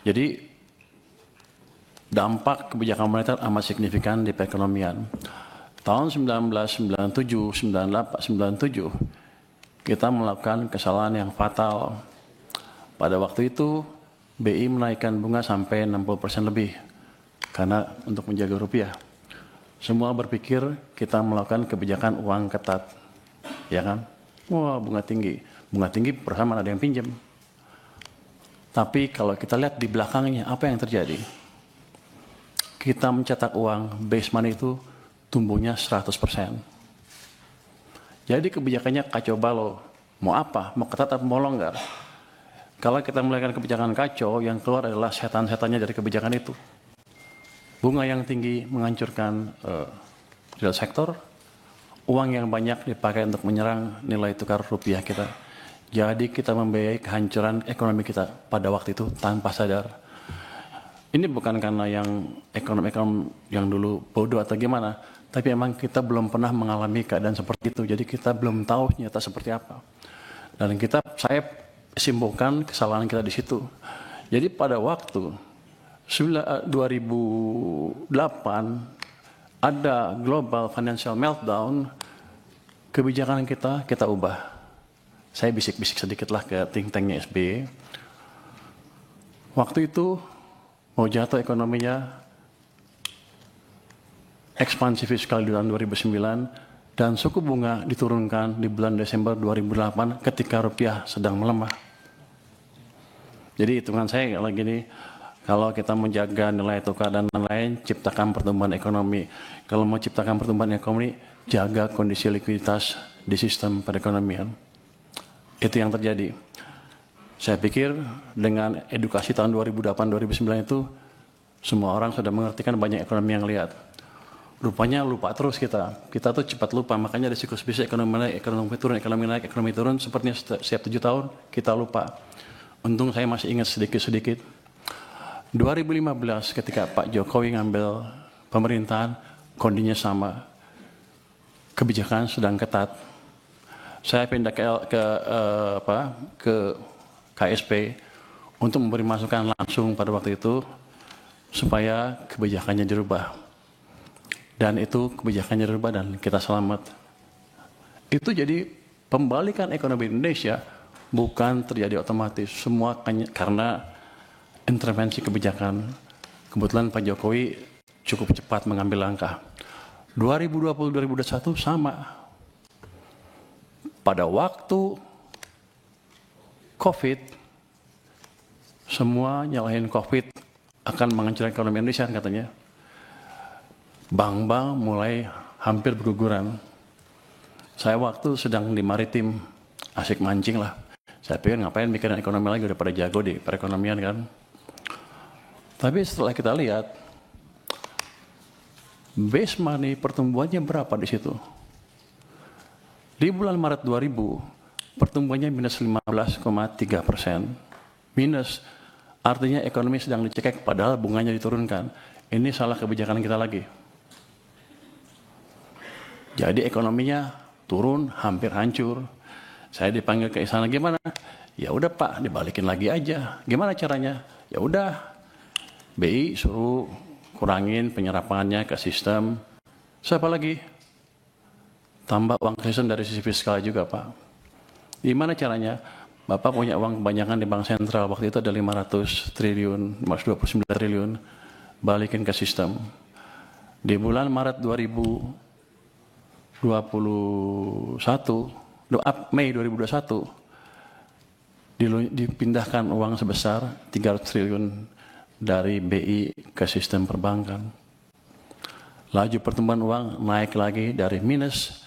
Jadi dampak kebijakan moneter amat signifikan di perekonomian. Tahun 1997, 98, 97, kita melakukan kesalahan yang fatal. Pada waktu itu, BI menaikkan bunga sampai 60% lebih, karena untuk menjaga rupiah. Semua berpikir kita melakukan kebijakan uang ketat, ya kan? Wah, bunga tinggi persamaan ada yang pinjam. Tapi kalau kita lihat di belakangnya, apa yang terjadi? Kita mencetak uang, base money itu tumbuhnya 100%. Jadi kebijakannya kacau balau. Mau apa? Mau ketat atau mau longgar? Kalau kita melakukan kebijakan kacau, yang keluar adalah setan-setannya dari kebijakan itu. Bunga yang tinggi menghancurkan real sektor, uang yang banyak dipakai untuk menyerang nilai tukar rupiah kita. Jadi kita membiayai kehancuran ekonomi kita pada waktu itu tanpa sadar. Ini bukan karena yang ekonom-ekonom yang dulu bodoh atau gimana, tapi memang kita belum pernah mengalami keadaan seperti itu. Jadi kita belum tahu nyata seperti apa. Dan saya simpulkan kesalahan kita di situ. Jadi pada waktu 2008 ada global financial meltdown, kebijakan kita ubah. Saya bisik-bisik sedikitlah ke think tanknya SBY. Waktu itu mau jatuh ekonominya, ekspansi fiskal di tahun 2009, dan suku bunga diturunkan di bulan Desember 2008 ketika rupiah sedang melemah. Jadi hitungan saya lagi ini, kalau kita menjaga nilai tukar dan lain-lain, ciptakan pertumbuhan ekonomi. Kalau mau ciptakan pertumbuhan ekonomi, jaga kondisi likuiditas di sistem perekonomian. Itu yang terjadi. Saya pikir dengan edukasi tahun 2008-2009 itu, semua orang sudah mengertikan banyak ekonomi yang lihat. Rupanya lupa terus kita. Kita tuh cepat lupa, makanya ada siklus bisnis ekonomi naik, ekonomi turun, ekonomi naik, ekonomi turun. Sepertinya setiap 7 tahun kita lupa. Untung saya masih ingat sedikit-sedikit. 2015 ketika Pak Jokowi ngambil pemerintahan, kondisinya sama. Kebijakan sedang ketat. Saya pindah ke KSP untuk memberi masukan langsung pada waktu itu supaya kebijakannya dirubah. Dan itu kebijakannya dirubah dan kita selamat. Itu jadi pembalikan ekonomi Indonesia bukan terjadi otomatis. Semua karena intervensi kebijakan. Kebetulan Pak Jokowi cukup cepat mengambil langkah. 2020-2021 sama. Pada waktu COVID, semua nyalahin COVID akan menghancurkan ekonomi Indonesia katanya. Bank-bank mulai hampir berguguran. Saya waktu sedang di maritim, asik mancing lah. Saya pikir ngapain mikirin ekonomi lagi, udah pada jago di perekonomian kan. Tapi setelah kita lihat, base money pertumbuhannya berapa di situ? Di bulan Maret 2000, pertumbuhannya minus 15,3%. Minus, artinya ekonomi sedang dicekek padahal bunganya diturunkan. Ini salah kebijakan kita lagi. Jadi ekonominya turun, hampir hancur. Saya dipanggil ke istana, gimana? Ya udah Pak, dibalikin lagi aja. Gimana caranya? Ya udah, BI suruh kurangin penyerapannya ke sistem. Siapa lagi? Tambah uang sistem dari sisi fiskal juga Pak. Gimana caranya? Bapak punya uang kebanyakan di Bank Sentral. Waktu itu ada 500 triliun, 529 triliun. Balikin ke sistem. Di bulan Maret 2021, Mei 2021, dipindahkan uang sebesar 300 triliun dari BI ke sistem perbankan. Laju pertumbuhan uang naik lagi dari minus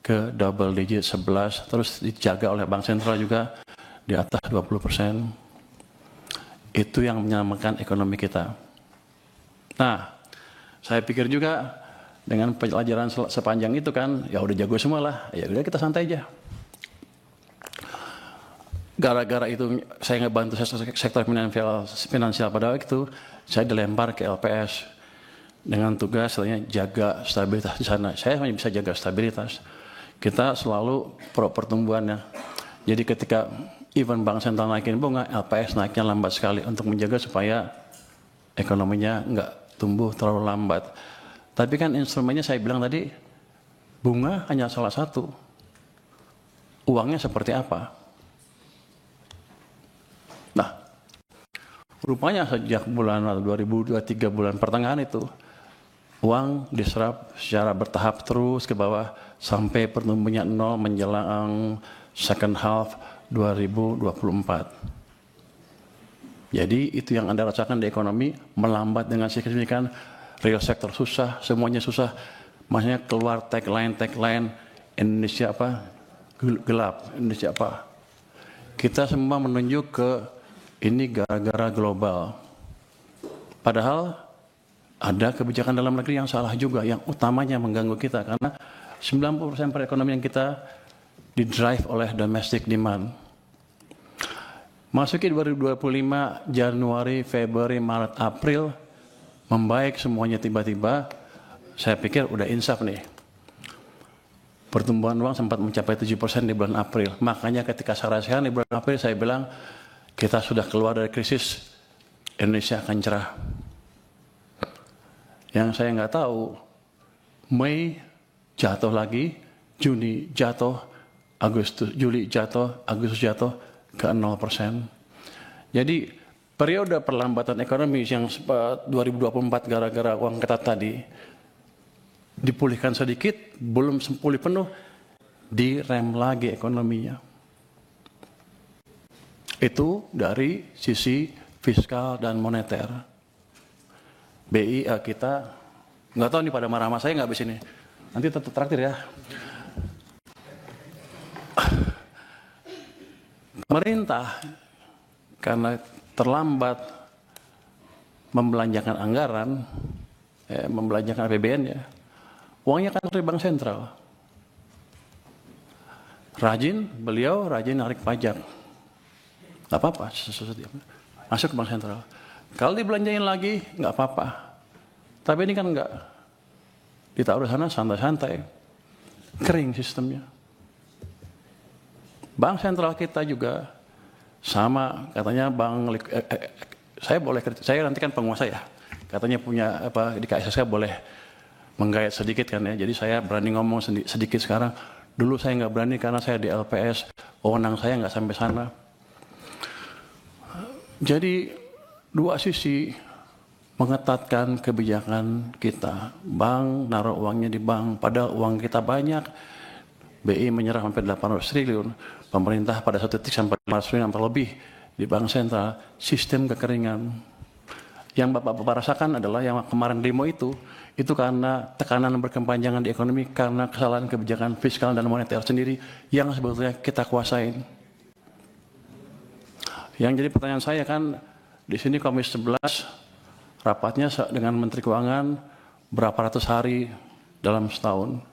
ke double digit 11, terus dijaga oleh Bank Sentral juga di atas 20%. Itu yang menyelamatkan ekonomi kita. Nah, saya pikir juga dengan pelajaran sepanjang itu kan, ya udah jago semua lah, ya udah kita santai aja. Gara-gara itu saya ngebantu sektor finansial pada waktu itu, saya dilempar ke LPS dengan tugas jaga stabilitas di sana. Saya hanya bisa jaga stabilitas. Kita selalu pro pertumbuhannya. Jadi ketika even bank sentral naikin bunga, LPS naiknya lambat sekali untuk menjaga supaya ekonominya nggak tumbuh terlalu lambat. Tapi kan instrumennya saya bilang tadi, bunga hanya salah satu. Uangnya seperti apa? Nah, rupanya sejak bulan 2023 bulan pertengahan itu, uang diserap secara bertahap terus ke bawah sampai pertumbuhannya 0 menjelang second half 2024. Jadi itu yang Anda rasakan di ekonomi, melambat dengan signifikan, real sector susah, semuanya susah. Maksudnya keluar tagline Indonesia apa? Gelap, Indonesia apa? Kita semua menunjuk ke ini gara-gara global. Padahal ada kebijakan dalam negeri yang salah juga, yang utamanya mengganggu kita karena 90% perekonomian kita didrive oleh domestic demand. Masuki 2025, Januari, Februari, Maret, April, membaik semuanya tiba-tiba, saya pikir udah insaf nih. Pertumbuhan uang sempat mencapai 7% di bulan April. Makanya ketika saya rasakan di bulan April, saya bilang, kita sudah keluar dari krisis, Indonesia akan cerah. Yang saya nggak tahu, Mei jatuh lagi, Juni jatuh, Juli jatuh, Agustus jatuh ke 0%. Jadi periode perlambatan ekonomi yang 2024 gara-gara uang ketat tadi dipulihkan sedikit, belum pulih penuh, direm lagi ekonominya. Itu dari sisi fiskal dan moneter. BI kita nggak tahu nih pada marah sama saya nggak habis ini. Nanti tetap traktir ya. Pemerintah karena terlambat membelanjakan anggaran, membelanjakan APBN ya, uangnya kan dari bank sentral. Beliau rajin narik pajak. Nggak apa-apa, masuk ke bank sentral. Kalau dibelanjain lagi, nggak apa-apa. Tapi ini kan nggak ditaruh sana santai-santai, kering sistemnya. Bank sentral kita juga sama, katanya saya nanti kan penguasa ya, katanya punya apa di KSSK boleh menggayat sedikit kan ya. Jadi saya berani ngomong sedikit sekarang. Dulu saya nggak berani karena saya di LPS, wewenang saya nggak sampai sana. Jadi dua sisi mengetatkan kebijakan kita. Bank naruh uangnya di bank, padahal uang kita banyak. BI menyerah sampai 800 triliun. Pemerintah pada satu titik sampai 500 triliun sampai lebih di bank sentral. Sistem kekeringan. Yang Bapak-Bapak rasakan adalah yang kemarin demo itu karena tekanan berkepanjangan di ekonomi, karena kesalahan kebijakan fiskal dan moneter sendiri yang sebetulnya kita kuasain. Yang jadi pertanyaan saya kan, di sini Komisi 11 rapatnya dengan Menteri Keuangan berapa ratus hari dalam setahun.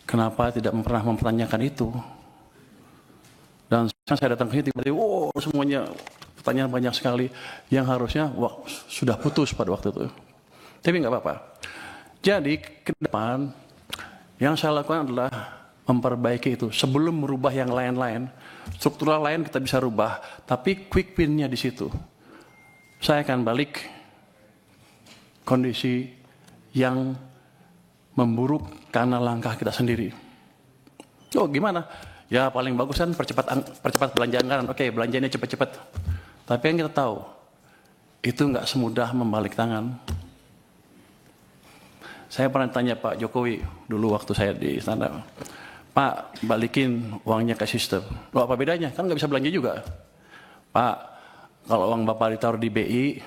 Kenapa tidak pernah mempertanyakan itu? Dan saya datang ke sini tiba-tiba, semuanya pertanyaan banyak sekali yang harusnya sudah putus pada waktu itu. Tapi nggak apa-apa. Jadi ke depan yang saya lakukan adalah memperbaiki itu sebelum merubah yang lain-lain. Struktural lain kita bisa rubah, tapi quick win-nya di situ. Saya akan balik kondisi yang memburuk karena langkah kita sendiri. Oh gimana? Ya paling bagus kan percepat belanja anggaran. Oke, belanjanya cepat-cepat. Tapi yang kita tahu, itu nggak semudah membalik tangan. Saya pernah tanya Pak Jokowi dulu waktu saya di istana, Pak balikin uangnya ke sistem. Loh apa bedanya? Kan nggak bisa belanja juga. Pak, kalau uang Bapak ditaruh di BI,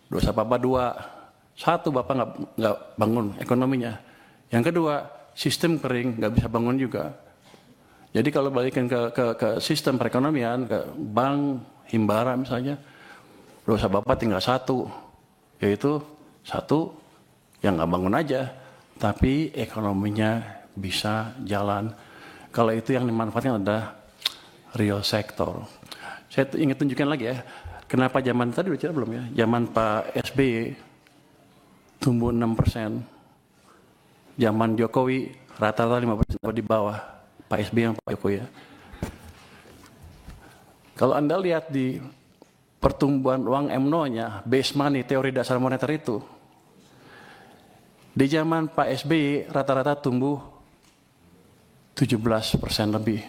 dosa Bapak dua. Satu, Bapak nggak bangun ekonominya. Yang kedua, sistem kering, nggak bisa bangun juga. Jadi kalau balikin ke sistem perekonomian, ke bank, himbara misalnya, dosa Bapak tinggal satu, yaitu satu yang nggak bangun aja, tapi ekonominya bisa jalan. Kalau itu yang dimanfaatkan adalah real sector. Saya ingin tunjukkan lagi ya, kenapa zaman tadi udah cerita belum ya? Zaman Pak SBY tumbuh 6%. Zaman Jokowi rata-rata 5% di bawah Pak SBY yang Pak Jokowi ya. Kalau Anda lihat di pertumbuhan uang M0-nya, base money, teori dasar moneter itu, di zaman Pak SBY rata-rata tumbuh 17% lebih.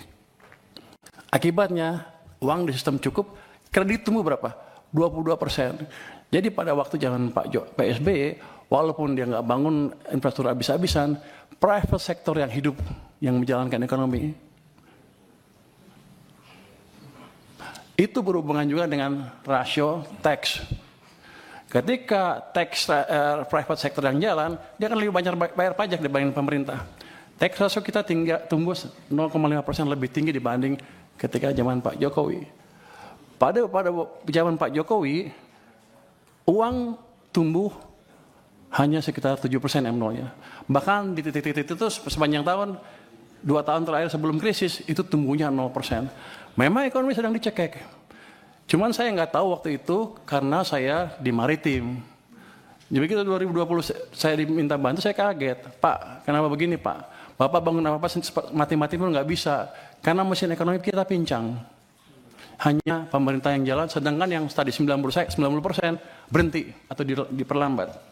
Akibatnya, uang di sistem cukup, kredit tumbuh berapa? 22%. Jadi pada waktu zaman Pak SBY, walaupun dia nggak bangun infrastruktur habis-habisan, private sector yang hidup, yang menjalankan ekonomi. Itu berhubungan juga dengan rasio tax. Ketika tax private sector yang jalan, dia akan lebih banyak bayar pajak dibanding pemerintah. Tax ratio kita tumbuh 0,5% lebih tinggi dibanding ketika zaman Pak Jokowi. Pada zaman Pak Jokowi, uang tumbuh hanya sekitar 7% M0-nya. Bahkan di titik-titik itu sepanjang tahun, 2 tahun terakhir sebelum krisis, itu tumbuhnya 0%. Memang ekonomi sedang dicekek. Cuman saya nggak tahu waktu itu karena saya di maritim. Jadi begitu 2020 saya diminta bantu, saya kaget. Pak, kenapa begini Pak? Bapak bangun apa-apa mati-mati pun nggak bisa. Karena mesin ekonomi kita pincang. Hanya pemerintah yang jalan, sedangkan yang tadi 90% berhenti atau diperlambat.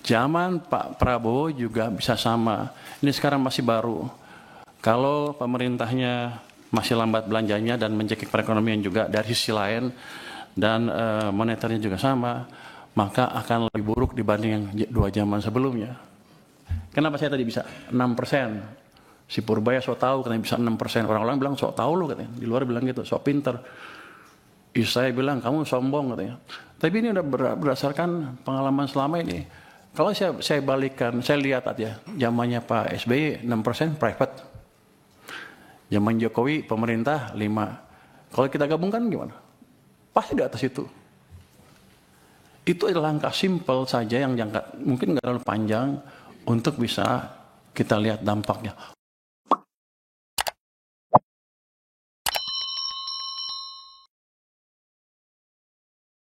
Zaman Pak Prabowo juga bisa sama. Ini sekarang masih baru. Kalau pemerintahnya masih lambat belanjanya dan mencekik perekonomian juga dari sisi lain dan moneternya juga sama, maka akan lebih buruk dibanding yang 2 zaman sebelumnya. Kenapa saya tadi bisa 6%? Si Purbaya sok tahu katanya bisa 6%. Orang-orang bilang sok tahu lu katanya. Di luar bilang gitu, sok pinter. Saya bilang kamu sombong katanya. Tapi ini udah berdasarkan pengalaman selama ini. Kalau saya balikkan, saya lihat aja zamannya Pak SBY 6% private. Zaman Jokowi pemerintah 5. Kalau kita gabungkan gimana? Pasti di atas itu. Itu adalah langkah simpel saja yang jangka mungkin nggak terlalu panjang untuk bisa kita lihat dampaknya.